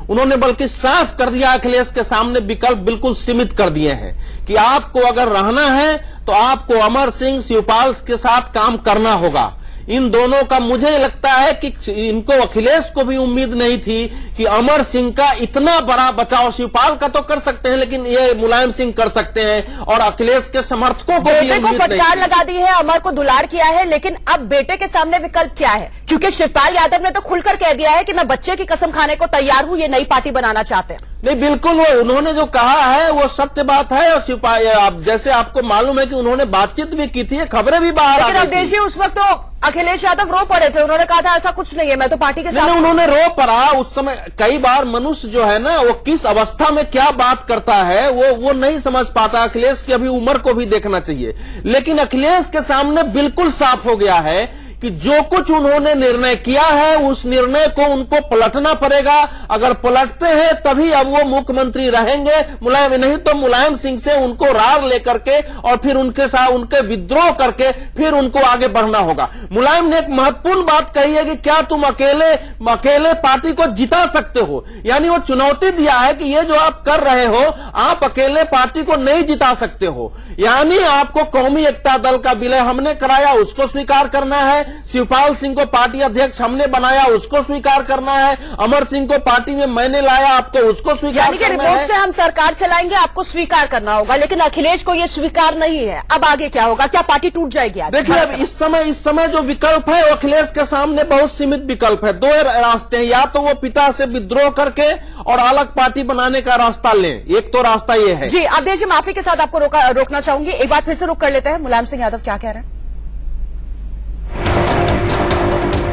उन्होंने बल्कि साफ कर दिया, अखिलेश के सामने विकल्प बिल्कुल सीमित कर दिए हैं कि आपको अगर रहना है तो आपको अमर सिंह, शिवपाल के साथ काम करना होगा। इन दोनों का मुझे लगता है कि इनको, अखिलेश को भी उम्मीद नहीं थी कि अमर सिंह का इतना बड़ा बचाव, शिवपाल का तो कर सकते हैं लेकिन ये मुलायम सिंह कर सकते हैं, और अखिलेश के समर्थकों को भी बेटे को उम्मीद नहीं फटकार थी। लगा दी है, अमर को दुलार किया है, लेकिन अब बेटे के सामने विकल्प क्या है? क्योंकि शिवपाल यादव ने तो खुलकर कह दिया है कि मैं बच्चे की कसम खाने को तैयार हूं, ये नई पार्टी बनाना चाहते हैं। नहीं, बिल्कुल वो उन्होंने जो कहा है वो सत्य बात है। और शिवपाल, जैसे आपको मालूम है कि उन्होंने बातचीत भी की थी, खबरें भी बाहर आ लेकिन गई अवधेश थी। जी, उस वक्त तो अखिलेश यादव रो पड़े थे। उन्होंने कहा था ऐसा कुछ नहीं है, मैं तो पार्टी के साथ। नहीं, उन्होंने रो पड़ा उस समय। कई बार मनुष्य जो है ना, वो किस अवस्था में क्या बात करता है वो नहीं समझ पाता। अखिलेश की अभी उम्र को भी देखना चाहिए, लेकिन अखिलेश के सामने बिल्कुल साफ हो गया है कि जो कुछ उन्होंने निर्णय किया है उस निर्णय को उनको पलटना पड़ेगा। अगर पलटते हैं तभी अब वो मुख्यमंत्री रहेंगे। मुलायम नहीं तो मुलायम सिंह से उनको रार लेकर के और फिर उनके साथ उनके विद्रोह करके फिर उनको आगे बढ़ना होगा। मुलायम ने एक महत्वपूर्ण बात कही है कि क्या तुम अकेले पार्टी को जिता सकते हो, यानी वो चुनौती दिया है कि ये जो आप कर रहे हो, आप अकेले पार्टी को नहीं जिता सकते हो, यानी आपको कौमी एकता दल का विलय हमने कराया, उसको स्वीकार करना है। शिवपाल सिंह को पार्टी अध्यक्ष हमने बनाया, उसको स्वीकार करना है। अमर सिंह को पार्टी में मैंने लाया, आपको उसको स्वीकार यानी कि करना रिपोर्ट है। से हम सरकार चलाएंगे, आपको स्वीकार करना होगा, लेकिन अखिलेश को ये स्वीकार नहीं है। अब आगे क्या होगा? क्या पार्टी टूट जाएगी? आज देखिए, अब इस समय जो विकल्प है वो अखिलेश के सामने बहुत सीमित विकल्प है। दो रास्ते हैं, या तो वो पिता से विद्रोह करके और अलग पार्टी बनाने का रास्ता लें, एक तो रास्ता ये है। जी, अवधेश जी, माफी के साथ आपको रोकना चाहूंगी। एक बार फिर से रुक कर लेते हैं। मुलायम सिंह यादव क्या कह रहे हैं?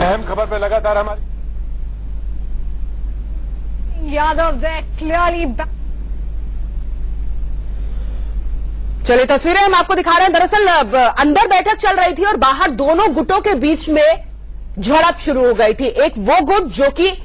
अहम खबर पे लगातार हमारी Yadav, they're clearly चलिए, तस्वीरें हम आपको दिखा रहे हैं। दरअसल अंदर बैठक चल रही थी और बाहर दोनों गुटों के बीच में झड़प शुरू हो गई थी। एक वो गुट जो कि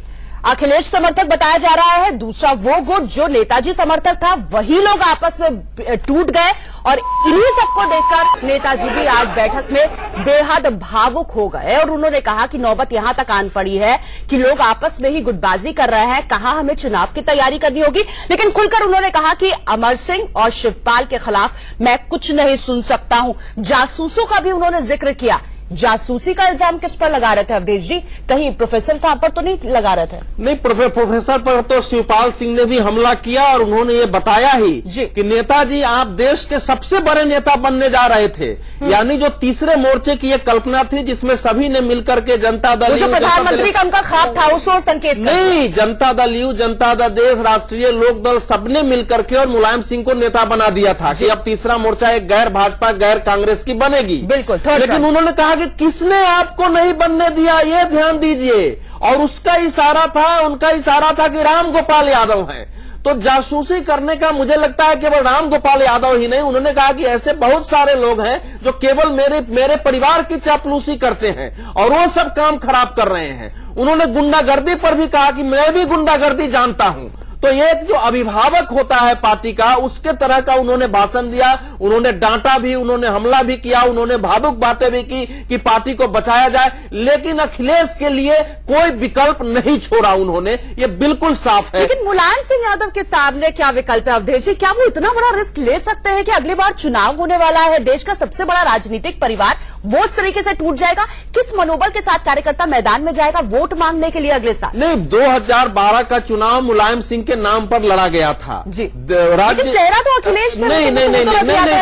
अखिलेश समर्थक बताया जा रहा है, दूसरा वो गुट जो नेताजी समर्थक था। वही लोग आपस में टूट गए और इन्हीं सबको देखकर नेताजी भी आज बैठक में बेहद भावुक हो गए और उन्होंने कहा कि नौबत यहां तक आन पड़ी है कि लोग आपस में ही गुटबाजी कर रहे हैं। कहा हमें चुनाव की तैयारी करनी होगी, लेकिन खुलकर उन्होंने कहा कि अमर सिंह और शिवपाल के खिलाफ मैं कुछ नहीं सुन सकता हूं। जासूसों का भी उन्होंने जिक्र किया। जासूसी का इल्जाम किस पर लगा रहे थे अवधेश जी? कहीं प्रोफेसर साहब पर तो नहीं लगा रहे थे? नहीं, प्रोफेसर पर तो शिवपाल सिंह ने भी हमला किया और उन्होंने ये बताया ही कि नेताजी आप देश के सबसे बड़े नेता बनने जा रहे थे। यानी जो तीसरे मोर्चे की एक कल्पना थी जिसमें सभी ने मिलकर के जनता दल, जो प्रधानमंत्री का उनका ख्वाब था, उस ओर संकेत नहीं, जनता दल यू, जनता दल देश, राष्ट्रीय लोक दल, सबने मिलकर के और मुलायम सिंह को नेता बना दिया था कि अब तीसरा मोर्चा एक गैर भाजपा, गैर कांग्रेस की बनेगी। बिल्कुल, लेकिन उन्होंने कहा कि किसने आपको नहीं बनने दिया, ये ध्यान दीजिए। और उसका इशारा था, उनका इशारा था कि राम गोपाल यादव हैं। तो जासूसी करने का मुझे लगता है केवल राम गोपाल यादव ही नहीं, उन्होंने कहा कि ऐसे बहुत सारे लोग हैं जो केवल मेरे परिवार की चापलूसी करते हैं और वो सब काम खराब कर रहे हैं। उन्होंने गुंडागर्दी पर भी कहा कि मैं भी गुंडागर्दी जानता हूं। तो ये जो अभिभावक होता है पार्टी का, उसके तरह का उन्होंने भाषण दिया। उन्होंने डांटा भी, उन्होंने हमला भी किया, उन्होंने भावुक बातें भी की कि पार्टी को बचाया जाए, लेकिन अखिलेश के लिए कोई विकल्प नहीं छोड़ा उन्होंने, ये बिल्कुल साफ है। लेकिन मुलायम सिंह यादव के सामने क्या विकल्प है अवधेश जी? क्या वो इतना बड़ा रिस्क ले सकते हैं कि अगली बार चुनाव होने वाला है, देश का सबसे बड़ा राजनीतिक परिवार वो इस तरीके से टूट जाएगा? किस मनोबल के साथ कार्यकर्ता मैदान में जाएगा वोट मांगने के लिए अगले साल? नहीं, 2012 का चुनाव मुलायम सिंह के नाम पर लड़ा गया था जी। राज्य चेहरा तो अखिलेश ने नहीं,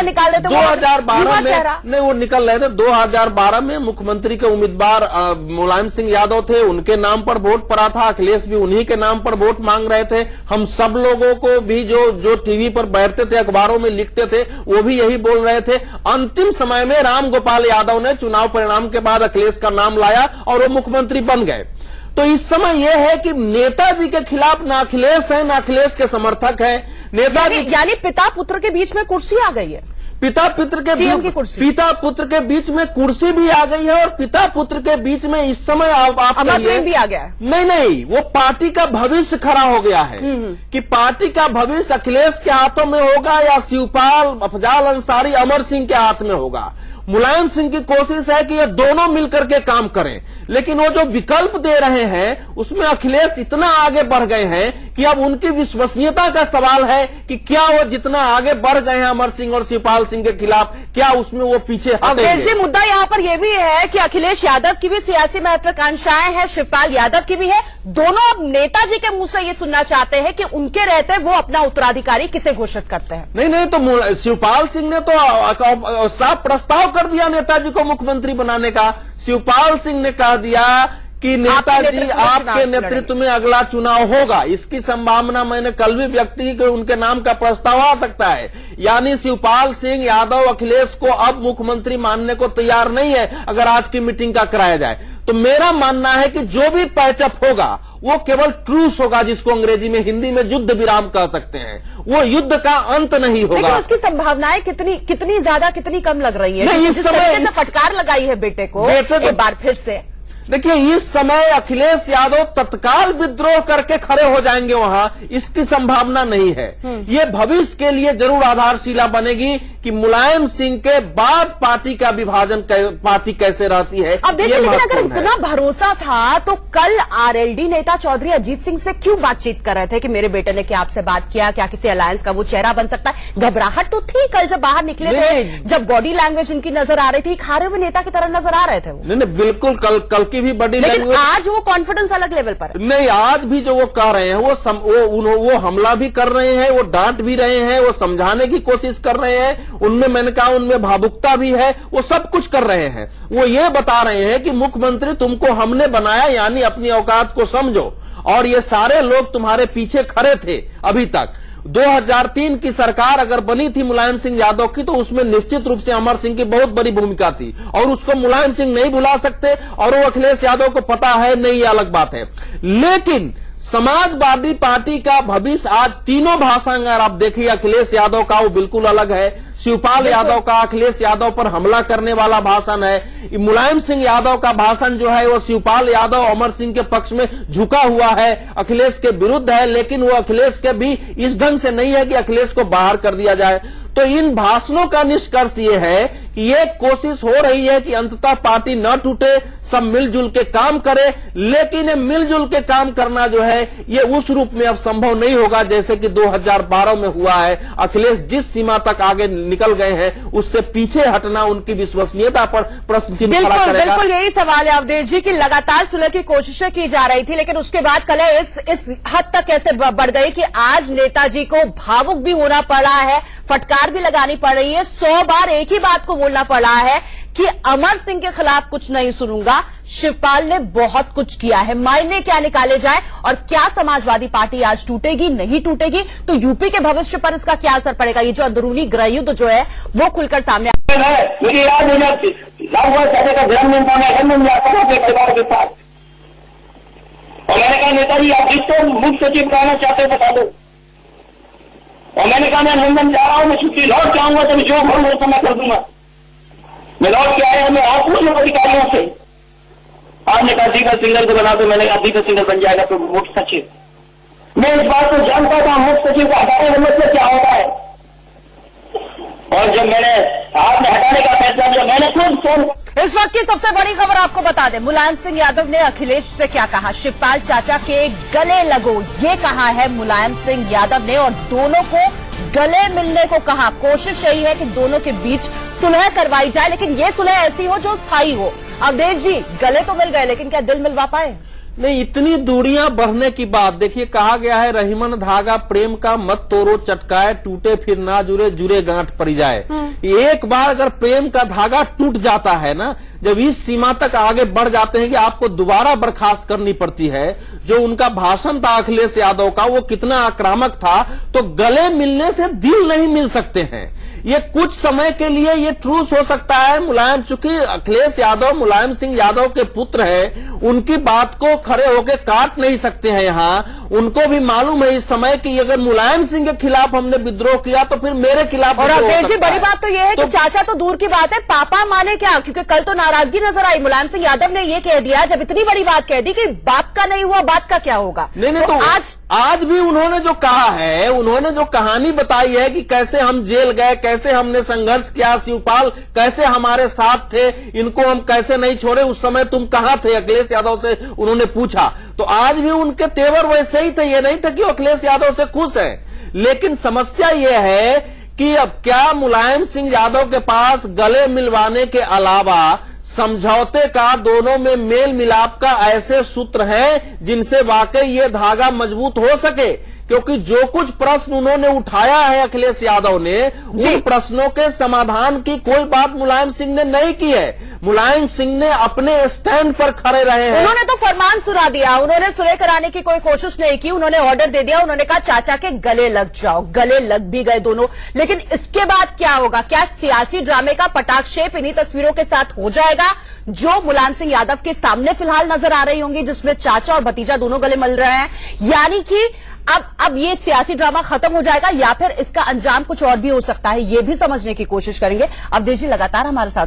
निकाल रहे थे 2012 में नहीं, वो निकल रहे थे। 2012 में मुख्यमंत्री के उम्मीदवार मुलायम सिंह यादव थे, उनके नाम पर वोट पड़ा था। अखिलेश भी उन्हीं के नाम पर वोट मांग रहे थे। हम सब लोगों को भी जो टीवी पर बैठते थे, अखबारों में लिखते थे, वो भी यही बोल रहे थे। अंतिम समय में राम गोपाल यादव ने चुनाव परिणाम के बाद अखिलेश का नाम लाया और वो मुख्यमंत्री बन गए। तो इस समय यह है कि नेताजी के खिलाफ ना अखिलेश है ना अखिलेश के समर्थक है। नेताजी यानी पिता पुत्र के बीच में कुर्सी आ गई है, पिता पुत्र के सीएम की कुर्सी, पिता पुत्र के बीच में कुर्सी भी आ गई है और पिता पुत्र के बीच में इस समय आप अमर प्रेम भी आ गया है। नहीं, वो पार्टी का भविष्य खड़ा हो गया है कि पार्टी का भविष्य अखिलेश के हाथों में होगा या शिवपाल, अफजाल अंसारी, अमर सिंह के हाथ में होगा। मुलायम सिंह की कोशिश है कि ये दोनों मिलकर के काम करें, लेकिन वो जो विकल्प दे रहे हैं उसमें अखिलेश इतना आगे बढ़ गए हैं कि अब उनकी विश्वसनीयता का सवाल है कि क्या वो जितना आगे बढ़ गए हैं अमर सिंह और शिवपाल सिंह के खिलाफ, क्या उसमें वो पीछे हटेंगे। मुद्दा यहाँ पर यह भी है कि अखिलेश यादव की भी सियासी महत्वाकांक्षाएं हैं, शिवपाल यादव की भी है। दोनों अब नेताजी के मुंह से ये सुनना चाहते हैं कि उनके रहते वो अपना उत्तराधिकारी किसे घोषित करते हैं। नहीं तो शिवपाल सिंह ने तो साफ प्रस्ताव कर दिया नेताजी को मुख्यमंत्री बनाने का। शिवपाल सिंह ने कह दिया कि नेताजी आपके नेतृत्व में अगला चुनाव होगा। इसकी संभावना मैंने कल भी व्यक्त की कि उनके नाम का प्रस्ताव आ सकता है। यानी शिवपाल सिंह यादव अखिलेश को अब मुख्यमंत्री मानने को तैयार नहीं है अगर आज की मीटिंग का कराया जाए। तो मेरा मानना है कि जो भी पैचअप होगा वो केवल ट्रूस होगा, जिसको अंग्रेजी में, हिंदी में युद्ध विराम कह सकते हैं। वो युद्ध का अंत नहीं होगा। लेकिन उसकी संभावनाएं कितनी ज्यादा कितनी कम लग रही है। नहीं, इस समय फटकार लगाई है बेटे को एक बार फिर से। देखिए, इस समय अखिलेश यादव तत्काल विद्रोह करके खड़े हो जाएंगे वहां, इसकी संभावना नहीं है। ये भविष्य के लिए जरूर आधारशिला बनेगी कि मुलायम सिंह के बाद पार्टी का विभाजन पार्टी कैसे रहती है। अब देखिए, लेकिन अगर इतना भरोसा था तो कल आरएलडी नेता चौधरी अजीत सिंह से क्यों बातचीत कर रहे थे कि मेरे बेटे ने क्या आपसे बात किया, क्या किसी अलायंस का वो चेहरा बन सकता है? घबराहट तो थी कल जब बाहर निकले थे, जब बॉडी लैंग्वेज उनकी नजर आ रही थी, हारे हुए नेता की तरह नजर आ रहे थे वो। नहीं, बिल्कुल कल की भी बॉडी लैंग्वेज। आज वो कॉन्फिडेंस अलग लेवल पर है। नहीं, आज भी जो वो कह रहे हैं वो हमला भी कर रहे हैं, वो डांट भी रहे हैं, वो समझाने की कोशिश कर रहे हैं। उनमें मैंने कहा उनमें भावुकता भी है, वो सब कुछ कर रहे हैं। वो ये बता रहे हैं कि मुख्यमंत्री तुमको हमने बनाया, यानी अपनी औकात को समझो, और ये सारे लोग तुम्हारे पीछे खड़े थे अभी तक। 2003 की सरकार अगर बनी थी मुलायम सिंह यादव की, तो उसमें निश्चित रूप से अमर सिंह की बहुत बड़ी भूमिका थी और उसको मुलायम सिंह नहीं भुला सकते, और वो अखिलेश यादव को पता है नहीं, ये अलग बात है। लेकिन समाजवादी पार्टी का भविष्य आज तीनों भाषा अगर आप देखिए, अखिलेश यादव का वो बिल्कुल अलग है, शिवपाल यादव का अखिलेश यादव पर हमला करने वाला भाषण है, मुलायम सिंह यादव का भाषण जो है वो शिवपाल यादव अमर सिंह के पक्ष में झुका हुआ है, अखिलेश के विरुद्ध है, लेकिन वो अखिलेश के भी इस ढंग से नहीं है कि अखिलेश को बाहर कर दिया जाए। तो इन भाषणों का निष्कर्ष ये है कि ये कोशिश हो रही है कि अंततः पार्टी न टूटे, सब मिलजुल के काम करे, लेकिन ये मिलजुल के काम करना जो है ये उस रूप में अब संभव नहीं होगा जैसे कि 2012 में हुआ है। अखिलेश जिस सीमा तक आगे निकल गए हैं उससे पीछे हटना उनकी विश्वसनीयता पर प्रश्न चिन्ह खड़ा करेगा। बिल्कुल यही सवाल है अवधेश जी की लगातार सुलह की कोशिशें की जा रही थी, लेकिन उसके बाद कलह इस हद तक कैसे बढ़ गई कि आज नेताजी को भावुक भी होना पड़ा है, फटकार भी लगानी पड़ रही है, 100 बार एक ही बात को बोलना पड़ा है कि अमर सिंह के खिलाफ कुछ नहीं सुनूंगा। शिवपाल ने बहुत कुछ किया है, मायने क्या निकाले जाए, और क्या समाजवादी पार्टी आज टूटेगी नहीं टूटेगी, तो यूपी के भविष्य पर इसका क्या असर पड़ेगा? ये जो अंदरूनी गृहयुद्ध जो है वो खुलकर सामने मुझे याद है जब लाहौर साहब का जन्मदिन था, मैं लंदन जाता था अपने परिवार के साथ, और मैंने कहा नेताजी आप जिसको मुख्य सचिव बनाना चाहते हो बता दो, और मैंने कहा मैं लंदन जा रहा हूं, मैं छुट्टी लौट के आऊंगा तो जो भर हो तो मैं कर दूंगा। मैं लौट के आया, मैं आप पूछ लो अधिकारियों से, आपने कहा दीपक सिंगल को बना दो, मैंने कहा दीपक सिंगल बन जाएगा तो मुख्य सचिव। मैं इस बात को जानता था मुख्य सचिव को हटाने का मतलब क्या होता है, और जब मैंने आपने हटाने का फैसला किया मैंने खुद इस वक्त की सबसे बड़ी खबर आपको बता दें, मुलायम सिंह यादव ने अखिलेश से क्या कहा, शिवपाल चाचा के गले लगो ये कहा है मुलायम सिंह यादव ने, और दोनों को गले मिलने को कहा। कोशिश यही है कि दोनों के बीच सुलह करवाई जाए, लेकिन ये सुलह ऐसी हो जो स्थायी हो। अवधेश जी, गले तो मिल गए लेकिन क्या दिल मिलवा पाए? नहीं, इतनी दूरियां बढ़ने की बात देखिए, कहा गया है रहीमन धागा प्रेम का मत तोड़ो चटकाए, टूटे फिर ना जुड़े जुड़े गांठ पड़ जाए। एक बार अगर प्रेम का धागा टूट जाता है ना, जब इस सीमा तक आगे बढ़ जाते हैं कि आपको दोबारा बर्खास्त करनी पड़ती है, जो उनका भाषण था अखिलेश यादव का वो कितना आक्रामक था, तो गले मिलने से दिल नहीं मिल सकते हैं। ये कुछ समय के लिए ये ट्रूस हो सकता है। मुलायम, चूंकि अखिलेश यादव मुलायम सिंह यादव के पुत्र है, उनकी बात को खड़े होकर काट नहीं सकते हैं। यहाँ उनको भी मालूम है इस समय कि अगर मुलायम सिंह के खिलाफ हमने विद्रोह किया तो फिर मेरे खिलाफ और विद्रोह हो अवधेश जी, सकता बड़ी बात तो यह है कि चाचा तो दूर की बात है, पापा माने क्या? क्योंकि कल तो नाराजगी नजर आई। मुलायम सिंह यादव ने यह कह दिया, जब इतनी बड़ी बात कह दी कि बाप का नहीं हुआ, बात का क्या होगा? नहीं, तो आज भी उन्होंने जो कहा है, उन्होंने जो कहानी बताई है कि कैसे हम जेल गए, कैसे हमने संघर्ष किया, शिवपाल कैसे हमारे साथ थे, इनको हम कैसे नहीं छोड़े, उस समय तुम कहां थे, अखिलेश यादव से उन्होंने पूछा। तो आज भी उनके तेवर वैसे ही थे। ये नहीं था कि वो अखिलेश यादव से खुश है। लेकिन समस्या यह है कि अब क्या मुलायम सिंह यादव के पास गले मिलवाने के अलावा समझौते का, दोनों में मेल मिलाप का ऐसे सूत्र हैं जिनसे वाकई ये धागा मजबूत हो सके? क्योंकि जो कुछ प्रश्न उन्होंने उठाया है अखिलेश यादव ने, उन प्रश्नों के समाधान की कोई बात मुलायम सिंह ने नहीं की है। मुलायम सिंह ने अपने स्टैंड पर खड़े रहे हैं। उन्होंने तो फरमान सुना दिया, उन्होंने सुलह कराने की कोई कोशिश नहीं की, उन्होंने ऑर्डर दे दिया, उन्होंने कहा चाचा के गले लग जाओ। गले लग भी गए दोनों। लेकिन इसके बाद क्या होगा? क्या सियासी ड्रामे का पटाक्षेप इन्हीं तस्वीरों के साथ हो जाएगा जो मुलायम सिंह यादव के सामने फिलहाल नजर आ रही होंगी, जिसमें चाचा और भतीजा दोनों गले मिल रहे हैं? यानी कि अब ये सियासी ड्रामा खत्म हो जाएगा या फिर इसका अंजाम कुछ और भी हो सकता है, ये भी समझने की कोशिश करेंगे। अवधेश जी लगातार हमारे साथ